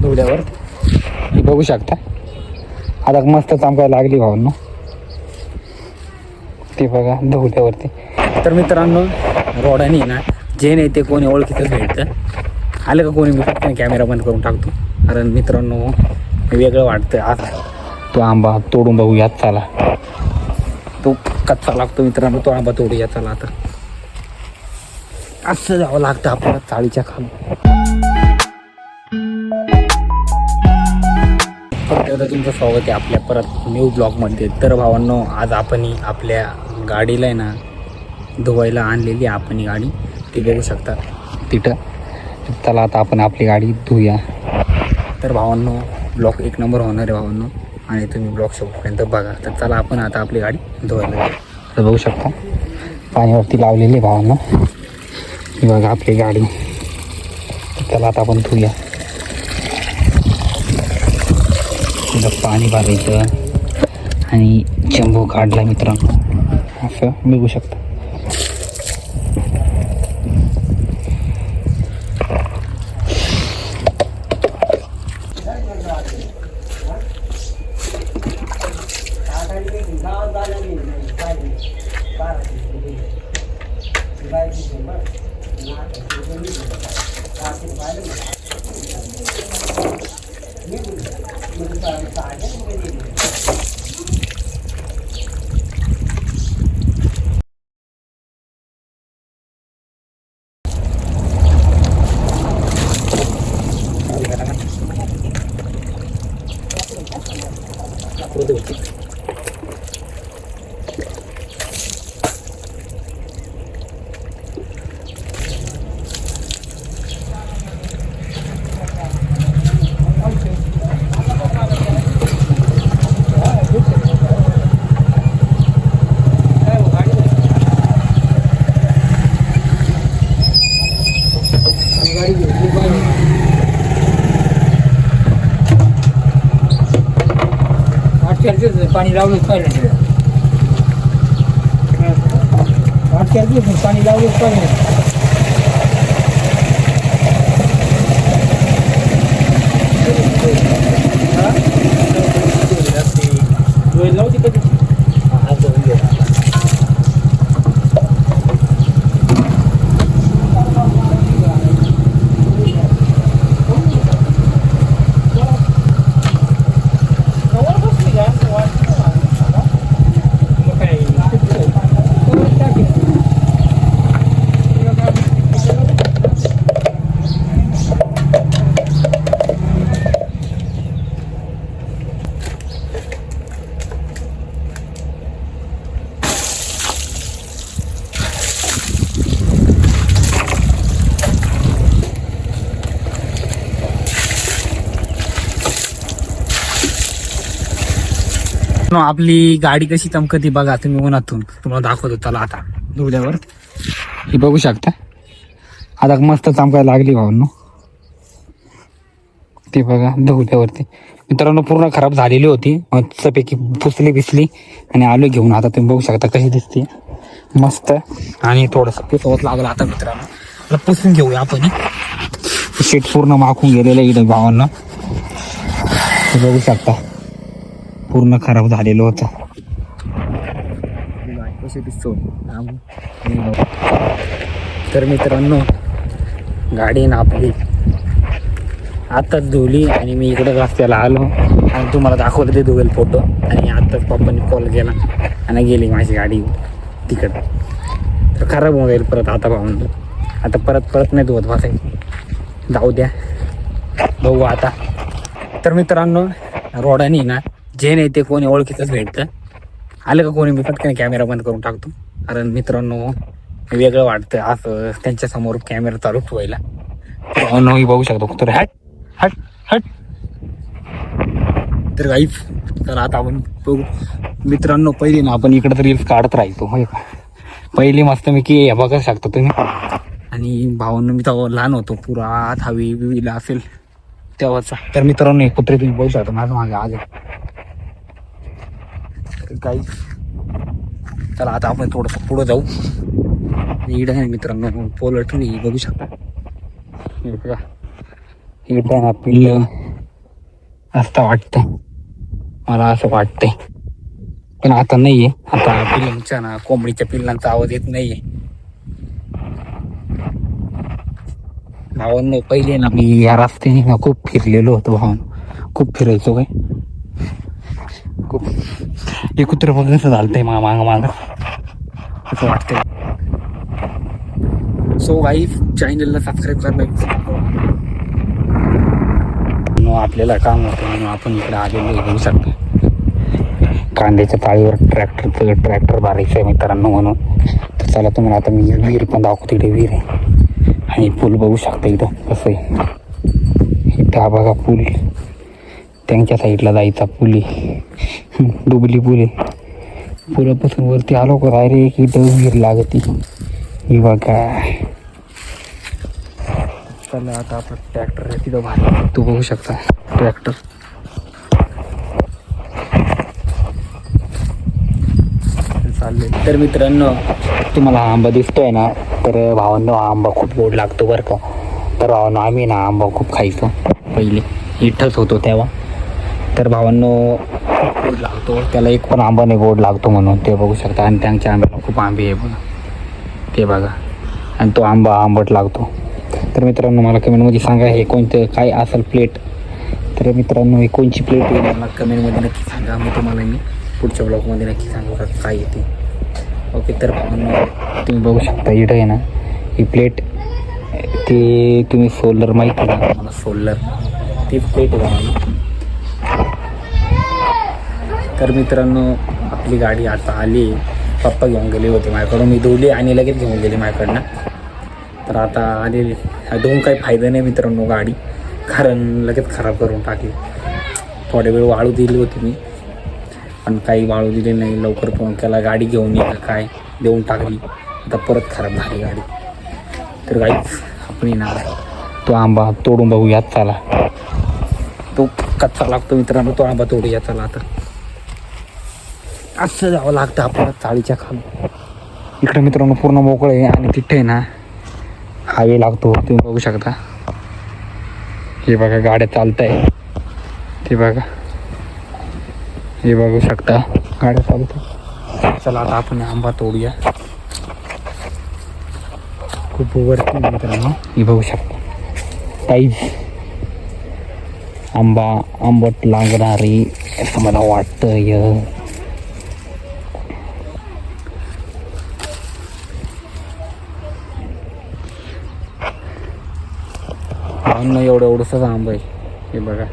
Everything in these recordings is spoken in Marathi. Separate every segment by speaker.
Speaker 1: धुल्यावर ही बघू शकता. आता मस्त चमकायला लागली भावांनो, ते बघा धुल्यावरती. तर मित्रांनो रोडाने ना जे नाही ते कोणी ओळखीचं भेटतं. आलं का कोणी मी फक्त कॅमेरा बंद करून टाकतो, कारण मित्रांनो वेगळं वाटतं. आता तो आंबा तोडून बघूयात, चला. तो कच्चा लागतो मित्रांनो, तो आंबा तोडूया चला. आता असं जावं लागतं आपल्याला चाळीच्या खाली. परत तुमचं स्वागत आहे आपल्या परत न्यू ब्लॉगमध्ये. तर भावांनो आज आपण आपल्या गाडीला आहे ना धुवायला आणलेली आपण ही गाडी, ती बघू शकता तिथं. चला आता आपण आपली गाडी धुया. तर भावांनो ब्लॉग एक नंबर होणार आहे भावांनो, आणि तुम्ही ब्लॉग शेवटपर्यंत बघा. तर चला आपण आता आपली गाडी धुवायला. तर बघू शकता पाण्यावरती लावलेली भावांनो, ही बघा आपली गाडी. चला आता आपण धुया. पाणी भरायचं आणि चंबू काढला मित्रांनो, असं बघू शकता. पाणी लावलंच पाहिजे, 8-4 दिवस पाणी लावलंच पाहिजे. लावते कधी आपली गाडी कशी चमकती बघा तुम्ही उन्हातून. तुम्हाला दाखवतो चला आता धुल्यावर. ही बघू शकता आता मस्त चमकायला लागली भावांनो, ती बघा धुल्यावरती. मित्रांनो पूर्ण खराब झालेली होती, मस्तपैकी पुसली बिसली आणि आलो घेऊन. आता तुम्ही बघू शकता कशी दिसते मस्त. आणि थोडंसं पुसवत लागलं आता मित्रांनो, पुसून घेऊया आपण. शीट पूर्ण माखून गेलेलं इथं भावांना, बघू शकता पूर्ण खराब झालेलं होतं. तर मित्रांनो गाडी ना आपली आत्ताच धुवली आणि मी इकडं रस्त्याला आलो आणि तुम्हाला दाखवलं ते धुवेल फोटो. आणि आत्ताच पप्पांनी कॉल केला आणि गेली माझी गाडी तिकडं. तर खराब होऊन जाईल परत आता भावून. आता परत नाही धुवत बसायचं, जाऊ द्या बघू आता. तर मित्रांनो रोडाने ना जे नाही ते कोणी ओळखीचंच भेटतं. आलं का कोणी मी पटकन कॅमेरा बंद करून टाकतो, कारण मित्रांनो वेगळं वाटतं असं त्यांच्यासमोर कॅमेरा चालू ठेवायला. तर बघू शकतो. तर हट हट हट. तर गाईज चला आता आपण बघू मित्रांनो. पहिली ना आपण इकडं तर रील्स काढत राहायचो होय का, पहिली मस्त मी की हे बघू शकतो तुम्ही. आणि भावांनो मी तेव्हा लहान होतो, पुरा 10वी-ला असेल तेव्हाचा. तर मित्रांनो कुत्रे तुम्ही बघू शकता माझं मागे आज. काही चला आता आपण थोडंसं पुढं जाऊ. इकडं आहे मित्रांनो पोलट्री बघू शकता. इकडं आहे ना पिल्लं असं वाटतंय मला, असं वाटतंय. पण आता नाहीये. आता पिल्लांच्या ना, कोंबडीच्या पिल्लांचा आवाज येत नाहीये. भावांनो पहिले ना मी या रस्त्याने ना खूप फिरलेलो होतो. भावान खूप फिरायचो काय. खूप हे कुत्र बघ कसं झालतंय माग माग असं वाटतंय. सो गाईज चॅनलला सबस्क्राईब करणं. आपल्याला काम होतं म्हणून आपण इकडे आलेलो घेऊ शकतो. कांद्याच्या चाळीवर ट्रॅक्टर भरायचं आहे मित्रांनो म्हणून. तर चला तुम्हाला आता मी विहीर पण दाखवतो. इकडे विहीर आहे आणि पूल बघू शकता इथं कसं आहे. इथं बघा पूल, त्यांच्या साईडला जायचा पूल आहे. डुबली पूल आहे. पुलापासून वरती आलो का डायरेक्ट इथं विहीर लागती. ही बघा. चला आता आपण ट्रॅक्टर आहे तिथं भारी, तू बघू शकता ट्रॅक्टर. चालले. तर मित्रांनो तुम्हाला आंबा दिसतोय ना, तर भावांनो आंबा खूप गोड लागतो बरं का. तर भावांनो आम्ही ना आंबा खूप खायचो पहिले, इथंच होतो तेव्हा. तर भावांनो गोड लागतो त्याला, एक पण आंबा नाही गोड लागतो म्हणून ते बघू शकता. आणि त्यांच्या आंब्याला खूप आंबे आहे बघा, ते बघा. आणि तो आंबा आंबट लागतो. तर मित्रांनो मला कमेंटमध्ये सांगा हे कोणतं काय असेल प्लेट. तर मित्रांनो ही कोणची प्लेट आहे मला कमेंटमध्ये नक्की सांगा. मी तुम्हाला पुढच्या ब्लॉगमध्ये नक्की सांगू का काय येते. ओके. तर तुम्ही बघू शकता इथं आहे ना ही प्लेट, ती तुम्ही सोलर माहिती आहे का मला, सोलर ती प्लेट आहे मला. तर मित्रांनो आपली गाडी आता आली. पप्पा घेऊन गेले होते माझ्याकडून, मी धुली आणि लगेच घेऊन गेले माझ्याकडनं. तर आता आलेली धुवून काही फायदा नाही मित्रांनो गाडी, कारण लगेच खराब करून टाकली. थोड्या वेळ वाळू दिली होती मी, पण काही वाळू दिली नाही. लवकर फोन केला गाडी घेऊन ये काय, देऊन टाकली. आता परत खराब झाली गाडी. तर गाईच आपण ना तो आंबा तोडून बघूयात चला. तो कच्चा लागतो मित्रांनो, तो आंबा तोडूया चला. आता असं जावं लागतं आपल्याला चाळीच्या खाली. इकडे मित्रांनो पूर्ण मोकळं आहे आणि तिथे ना हायवे लागतो, तुम्ही बघू शकता. हे बघा गाड्या चालत आहे, ते बघा, हे बघू शकता गाड्या चालत. चला आता आपण आंबा तोडूया. खूप वरती मित्रांनो हे बघू शकता. काहीच आंबा आंबट लागणारी असं मला वाटतं. अन्न एवढंसंच आंबा आहे हे बघा,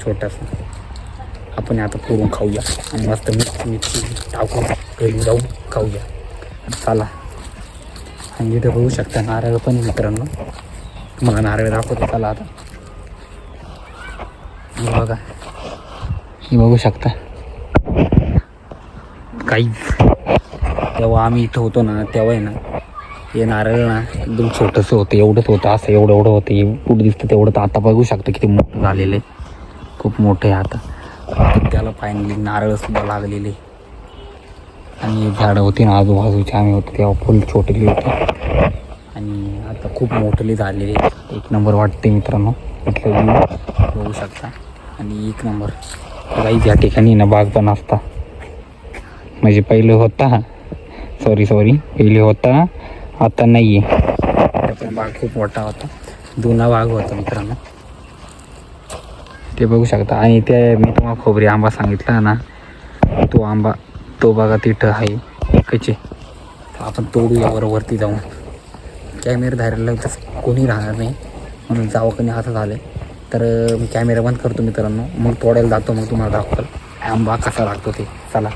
Speaker 1: छोटासा. आपण आता फोडून खाऊया आणि मस्त मिरची टाकून घरी जाऊन खाऊया चला. आणि इथं बघू शकता नारळ पण मित्रांनो, मला नारळ दाखवतो चला आता. हे बघा, हे बघू शकता. काही तेव्हा आम्ही इथं होतो ना तेव्हा आहे ना हे नारळ ना एकदम छोटंसं होतं, एवढंच होतं, असं एवढं होतं. कुठं दिसतं तेवढं. तर आता बघू शकता किती मोठं झालेलं आहे, खूप मोठं आहे आता. त्याला फायनली नारळसुद्धा लागलेले. आणि झाडं होती ना आजूबाजूची, आम्ही होतो तेव्हा फुल छोटेली होती आणि आता खूप मोठली झालेली. एक नंबर वाटते मित्रांनो इथलं बघू शकता. आणि एक नंबर गाईज या ठिकाणी ना बाग पण असता, म्हणजे पहिलं होता, सॉरी पहिले होता, आता नाही आहे. पण बाग खूप मोठा होता, जुना बाग होता मित्रांनो, ते बघू शकता. आणि ते मी तुम्हाला खोबरी आंबा सांगितला ना, तो आंबा तो बघा तिथं आहे एकच आहे. आपण तोडूया वरती जाऊन. कॅमेरा धरायला तसं कोणी राहणार नाही म्हणून जावं कधी असं झालं. तर मी कॅमेरा बंद करतो मित्रांनो, मग तोडायला जातो, मग तुम्हाला दाखवाल आंबा कसा लागतो ते चला.